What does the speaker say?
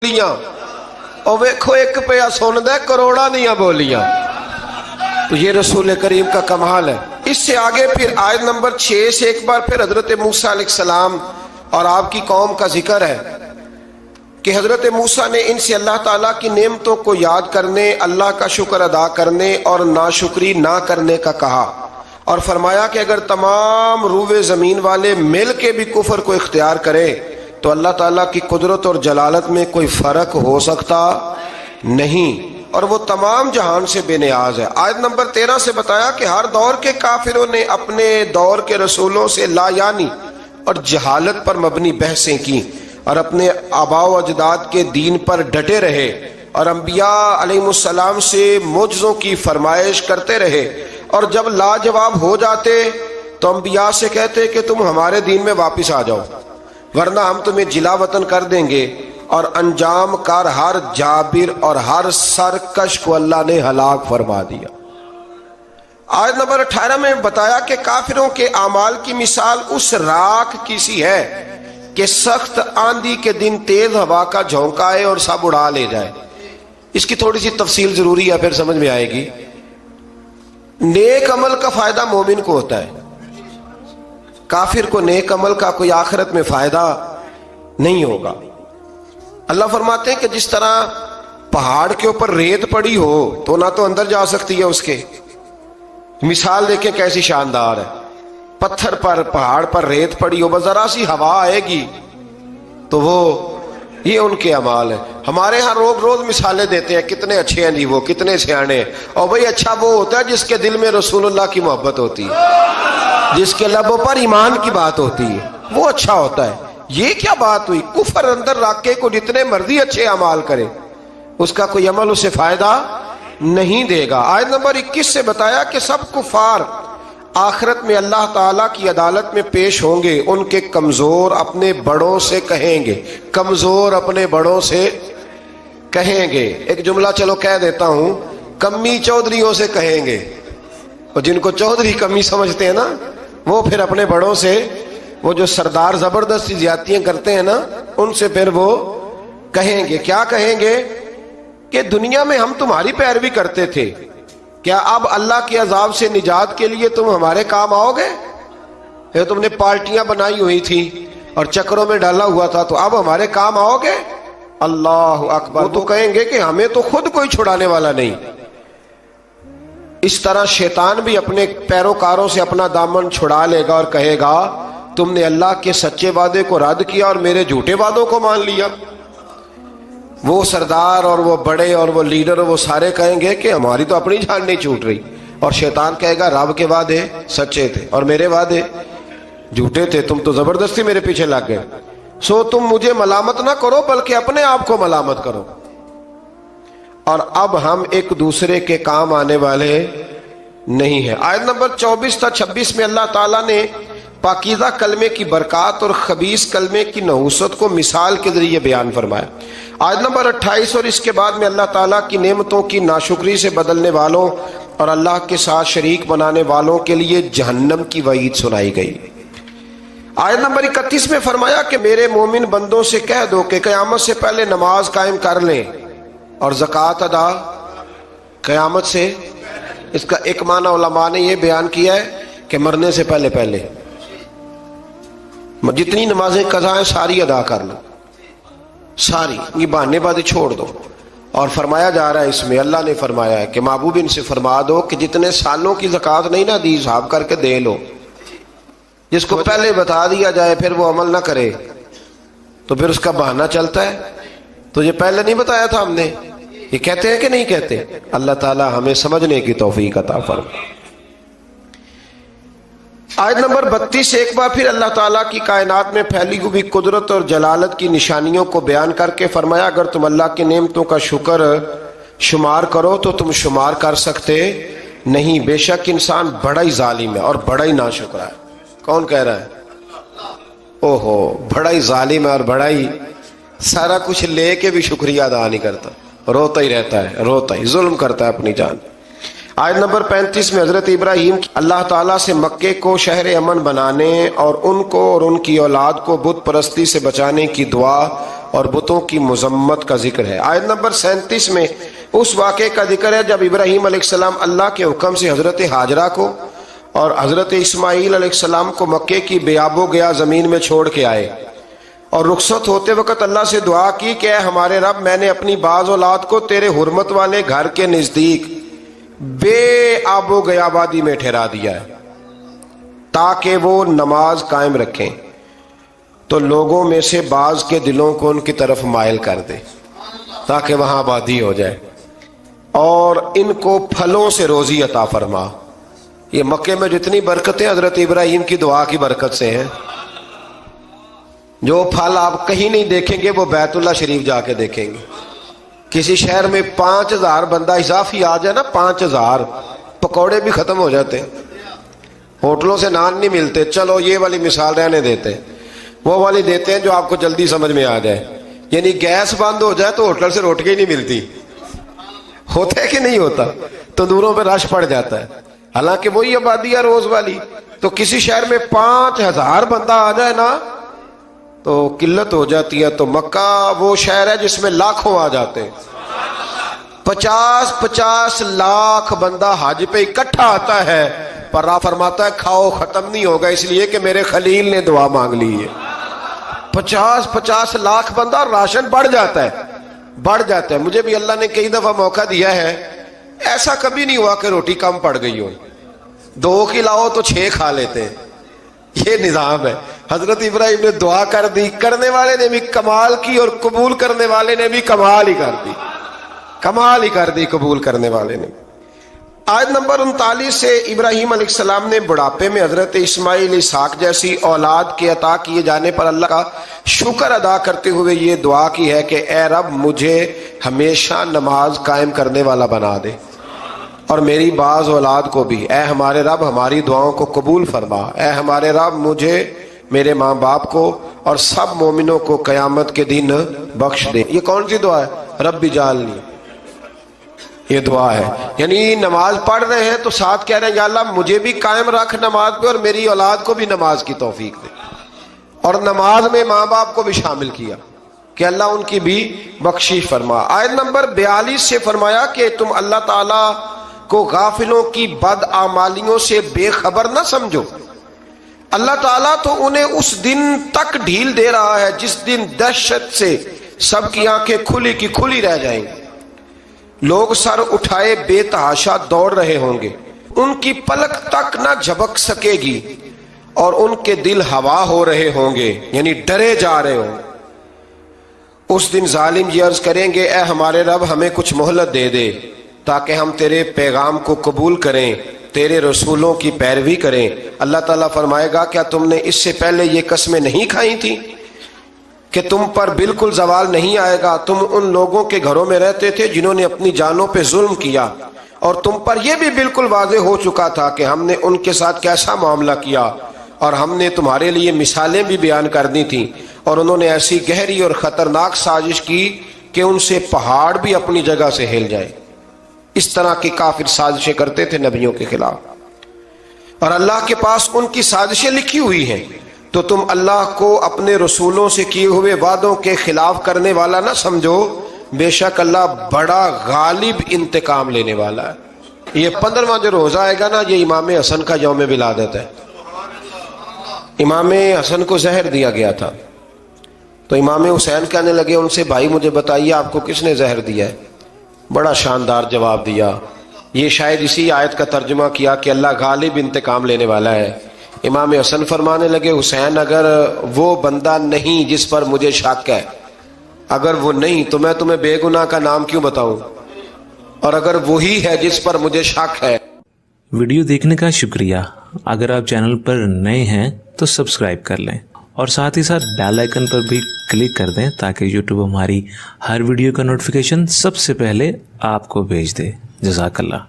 बोलियां और वेखो एक पे सुनदा करोड़ा दियां बोलियां। तो ये रसूल करीम का कमाल है। इससे आगे फिर आयत नंबर 6 से एक बार फिर हजरत मूसा अलैहिस्सलाम और आपकी कौम का जिक्र है कि हजरत मूसा ने इनसे अल्लाह ताला की नेमतों को याद करने, अल्लाह का शुक्र अदा करने और नाशुक्री ना करने का कहा, और फरमाया कि अगर तमाम रूवे ज़मीन वाले मिल के भी कुफर को इख्तियार करें तो अल्लाह ताला की कुदरत और जलालत में कोई फ़र्क हो सकता नहीं, और वो तमाम जहान से बेनियाज है। आयत नंबर 13 से बताया कि हर दौर के काफिरों ने अपने दौर के रसूलों से लायानी और जहालत पर मबनी बहसें की और अपने आबाओ अजदाद के दीन पर डटे रहे और अम्बिया अलैहिमुस्सलाम से मुजज़ों की फरमाइश करते रहे, और जब लाजवाब हो जाते तो अम्बिया से कहते कि तुम हमारे दीन में वापस आ जाओ वरना हम तुम्हें जिला वतन कर देंगे, और अंजाम कार हर जाबिर और हर सरकश को अल्लाह ने हलाक फरमा दिया। आयत नंबर 18 में बताया कि काफिरों के आमाल की मिसाल उस राख की सी है कि सख्त आंधी के दिन तेज हवा का झोंका आए और सब उड़ा ले जाए। इसकी थोड़ी सी तफसील जरूरी है, फिर समझ में आएगी। नेक अमल का फायदा मोमिन को होता है, काफिर को नेक अमल का कोई आखिरत में फायदा नहीं होगा। अल्लाह फरमाते हैं कि जिस तरह पहाड़ के ऊपर रेत पड़ी हो तो ना तो अंदर जा सकती है उसके, मिसाल देखें कैसी शानदार है। पत्थर पर पहाड़ पर रेत पड़ी हो, बस जरा सी हवा आएगी तो वो ये उनके अमाल है। हमारे यहाँ रोज रोज मिसालें देते हैं, कितने अच्छे हैं जी वो, कितने सियाने। और भाई अच्छा वो होता है जिसके दिल में रसूलुल्लाह की मोहब्बत होती है, जिसके लबों पर ईमान की बात होती है, वो अच्छा होता है। ये क्या बात हुई, कुफर अंदर रख के को जितने मर्जी अच्छे अमाल करे उसका कोई अमल उसे फायदा नहीं देगा। आयत नंबर 21 से बताया कि सब कुफार आखिरत में अल्लाह ताला की अदालत में पेश होंगे, उनके कमजोर अपने बड़ों से कहेंगे, कमजोर अपने बड़ों से कहेंगे। एक जुमला चलो कह देता हूं, कम्मी चौधरियों से कहेंगे, और जिनको चौधरी कमी समझते हैं ना वो फिर अपने बड़ों से, वो जो सरदार जबरदस्ती ज्यादतियां करते हैं ना उनसे फिर वो कहेंगे। क्या कहेंगे कि दुनिया में हम तुम्हारी पैरवी करते थे, क्या अब अल्लाह के अजाब से निजात के लिए तुम हमारे काम आओगे? फिर तुमने पार्टियां बनाई हुई थी और चक्रों में डाला हुआ था, तो अब हमारे काम आओगे? अल्लाह अकबर। वो तो कहेंगे कि हमें तो खुद कोई छुड़ाने वाला नहीं। इस तरह शैतान भी अपने पैरोकारों से अपना दामन छुड़ा लेगा और कहेगा तुमने अल्लाह के सच्चे वादे को रद्द किया और मेरे झूठे वादों को मान लिया। वो सरदार और वो बड़े और वो लीडर वो सारे कहेंगे कि हमारी तो अपनी जान नहीं छूट रही, और शैतान कहेगा रब के वादे सच्चे थे और मेरे वादे झूठे थे, तुम तो जबरदस्ती मेरे पीछे लग गए। सो तुम मुझे मलामत ना करो बल्कि अपने आप को मलामत करो। और अब हम एक दूसरे के काम आने वाले नहीं है। आयत नंबर 24 था 26 में अल्लाह ताला ने पाकीज़ा कलमे की बरकत और खबीस कलमे की नहुसत को मिसाल के जरिए बयान फरमाया। आयत नंबर 28 और इसके बाद में अल्लाह ताला की नेमतों की नाशुक्री से बदलने वालों और अल्लाह के साथ शरीक बनाने वालों के लिए जहन्नम की वईद सुनाई गई। आयत नंबर 31 में फरमाया कि मेरे मोमिन बंदों से कह दो कि क़यामत से पहले नमाज कायम कर लें और ज़कात अदा क़यामत से। इसका एक माना उलमा ने यह बयान किया है कि मरने से पहले पहले जितनी नमाजें कज़ा हैं सारी अदा कर लो, सारी, ये बहानेबाजी छोड़ दो। और फरमाया जा रहा है इसमें, अल्लाह ने फरमाया है कि महबूब इनसे फरमा दो कि जितने सालों की ज़कात नहीं ना दी हिसाब करके दे लो। जिसको पहले बता दिया जाए फिर वो अमल ना करे तो फिर उसका बहाना चलता है, तुझे पहले नहीं बताया था हमने। ये कहते हैं कि नहीं कहते? अल्लाह ताला हमें समझने की तौफीक अता फरमाए। आयत नंबर 32 से एक बार फिर अल्लाह ताला की कायनात में फैली हुई कुदरत और जलालत की निशानियों को बयान करके फरमाया अगर तुम अल्लाह के नेमतों का शुक्र शुमार करो तो तुम शुमार कर सकते नहीं, बेशक इंसान बड़ा ही जालिम है और बड़ा ही नाशुक्र है। कौन कह रहा है? ओहो, बड़ा ही जालिम है और बड़ा ही सारा कुछ लेके भी शुक्रिया अदा नहीं करता, रोता ही रहता है, रोता ही जुल्म करता है अपनी जान। आयत नंबर 35 में हजरत इब्राहीम अल्लाह ताला से मक्के को शहर अमन बनाने और उनको और उनकी औलाद को बुत परस्ती से बचाने की दुआ اور بتوں کی مذمت کا ذکر ہے۔ آیت نمبر 37 میں اس واقعے کا ذکر ہے جب ابراہیم علیہ السلام اللہ کے حکم سے حضرت ہاجرہ کو اور حضرت اسماعیل علیہ السلام کو مکے کی بیاب و گیا زمین میں چھوڑ کے آئے، اور رخصت ہوتے وقت اللہ سے دعا کی کہ اے ہمارے رب، میں نے اپنی بعض اولاد کو تیرے حرمت والے گھر کے نزدیک بے آب و گیا آبادی میں ٹھہرا دیا ہے تاکہ وہ نماز قائم رکھیں، تو لوگوں میں سے بعض کے دلوں کو ان کی طرف مائل کر دے تاکہ وہاں آبادی ہو جائے، اور ان کو پھلوں سے روزی عطا فرما۔ یہ مکے میں جتنی برکتیں حضرت ابراہیم کی دعا کی برکت سے ہیں، جو پھل آپ کہیں نہیں دیکھیں گے وہ بیت اللہ شریف جا کے دیکھیں گے۔ کسی شہر میں 5000 بندہ اضافی آ جائے نا، 5000 پکوڑے بھی ختم ہو جاتے، ہوٹلوں سے نان نہیں ملتے۔ چلو یہ والی مثال رہنے دیتے، وہ والی دیتے ہیں جو آپ کو جلدی سمجھ میں آ جائے، یعنی گیس بند ہو جائے تو ہوٹل سے روٹی ہی نہیں ملتی، ہوتا ہے کہ نہیں ہوتا؟ تندوروں پہ رش پڑ جاتا ہے، حالانکہ وہی آبادی ہے روز والی۔ تو کسی شہر میں 5000 بندہ آ جائے نا تو قلت ہو جاتی ہے۔ تو مکہ وہ شہر ہے جس میں لاکھوں آ جاتے ہیں، 50 لاکھ بندہ حج پہ اکٹھا آتا ہے، پر راہ فرماتا ہے کھاؤ ختم نہیں ہوگا، اس لیے کہ میرے خلیل نے دعا مانگ لی ہے۔ 50 لاکھ بندہ، راشن بڑھ جاتا ہے۔ مجھے بھی اللہ نے کئی دفعہ موقع دیا ہے، ایسا کبھی نہیں ہوا کہ روٹی کم پڑ گئی ہو، 2 کھلاؤ تو 6 کھا لیتے ہیں، یہ نظام ہے۔ حضرت ابراہیم نے دعا کر دی، کرنے والے نے بھی کمال کی اور قبول کرنے والے نے بھی کمال ہی کر دی، قبول کرنے والے نے۔ آیت نمبر 39 سے ابراہیم علیہ السلام نے بڑھاپے میں حضرت اسماعیل، اسحاق جیسی اولاد کے عطا کیے جانے پر اللہ کا شکر ادا کرتے ہوئے یہ دعا کی ہے کہ اے رب، مجھے ہمیشہ نماز قائم کرنے والا بنا دے، اور میری بعض اولاد کو بھی۔ اے ہمارے رب، ہماری دعاؤں کو قبول فرما۔ اے ہمارے رب، مجھے، میرے ماں باپ کو اور سب مومنوں کو قیامت کے دن بخش دے۔ یہ کون سی دعا ہے؟ رب اجعلنی، یہ دعا ہے، یعنی نماز پڑھ رہے ہیں تو ساتھ کہہ رہے ہیں یا اللہ مجھے بھی قائم رکھ نماز پہ، اور میری اولاد کو بھی نماز کی توفیق دے، اور نماز میں ماں باپ کو بھی شامل کیا کہ اللہ ان کی بھی بخشش فرما۔ آیت نمبر 42 سے فرمایا کہ تم اللہ تعالیٰ کو غافلوں کی بد اعمالیوں سے بے خبر نہ سمجھو، اللہ تعالیٰ تو انہیں اس دن تک ڈھیل دے رہا ہے جس دن دہشت سے سب کی آنکھیں کھلی کی کھلی رہ جائیں گی، لوگ سر اٹھائے بے تحاشا دوڑ رہے ہوں گے، ان کی پلک تک نہ جھپک سکے گی، اور ان کے دل ہوا ہو رہے ہوں گے، یعنی ڈرے جا رہے ہوں۔ اس دن ظالم یہ عرض کریں گے اے ہمارے رب، ہمیں کچھ مہلت دے دے تاکہ ہم تیرے پیغام کو قبول کریں، تیرے رسولوں کی پیروی کریں۔ اللہ تعالیٰ فرمائے گا کیا تم نے اس سے پہلے یہ قسمیں نہیں کھائی تھیں کہ تم پر بالکل زوال نہیں آئے گا؟ تم ان لوگوں کے گھروں میں رہتے تھے جنہوں نے اپنی جانوں پہ ظلم کیا، اور تم پر یہ بھی بالکل واضح ہو چکا تھا کہ ہم نے ان کے ساتھ کیسا معاملہ کیا، اور ہم نے تمہارے لیے مثالیں بھی بیان کر دی تھیں، اور انہوں نے ایسی گہری اور خطرناک سازش کی کہ ان سے پہاڑ بھی اپنی جگہ سے ہل جائے۔ اس طرح کی کافر سازشیں کرتے تھے نبیوں کے خلاف، اور اللہ کے پاس ان کی سازشیں لکھی ہوئی ہیں، تو تم اللہ کو اپنے رسولوں سے کیے ہوئے وعدوں کے خلاف کرنے والا نہ سمجھو، بے شک اللہ بڑا غالب انتقام لینے والا ہے۔ یہ 15واں جو روزہ آئے گا نا، یہ امام حسن کا یوم ولادت ہے۔ امام حسن کو زہر دیا گیا تھا، تو امام حسین کہنے لگے ان سے بھائی مجھے بتائیے آپ کو کس نے زہر دیا ہے؟ بڑا شاندار جواب دیا، یہ شاید اسی آیت کا ترجمہ کیا کہ اللہ غالب انتقام لینے والا ہے۔ امام حسن فرمانے لگے حسین، اگر وہ بندہ نہیں جس پر مجھے شک ہے، اگر وہ نہیں تو میں تمہیں بے گناہ کا نام کیوں بتاؤں، اور اگر وہی ہے جس پر مجھے شک ہے۔ ویڈیو دیکھنے کا شکریہ۔ اگر آپ چینل پر نئے ہیں تو سبسکرائب کر لیں، اور ساتھ ہی ساتھ بیل آئیکن پر بھی کلک کر دیں تاکہ یوٹیوب ہماری ہر ویڈیو کا نوٹیفیکیشن سب سے پہلے آپ کو بھیج دے۔ جزاک اللہ۔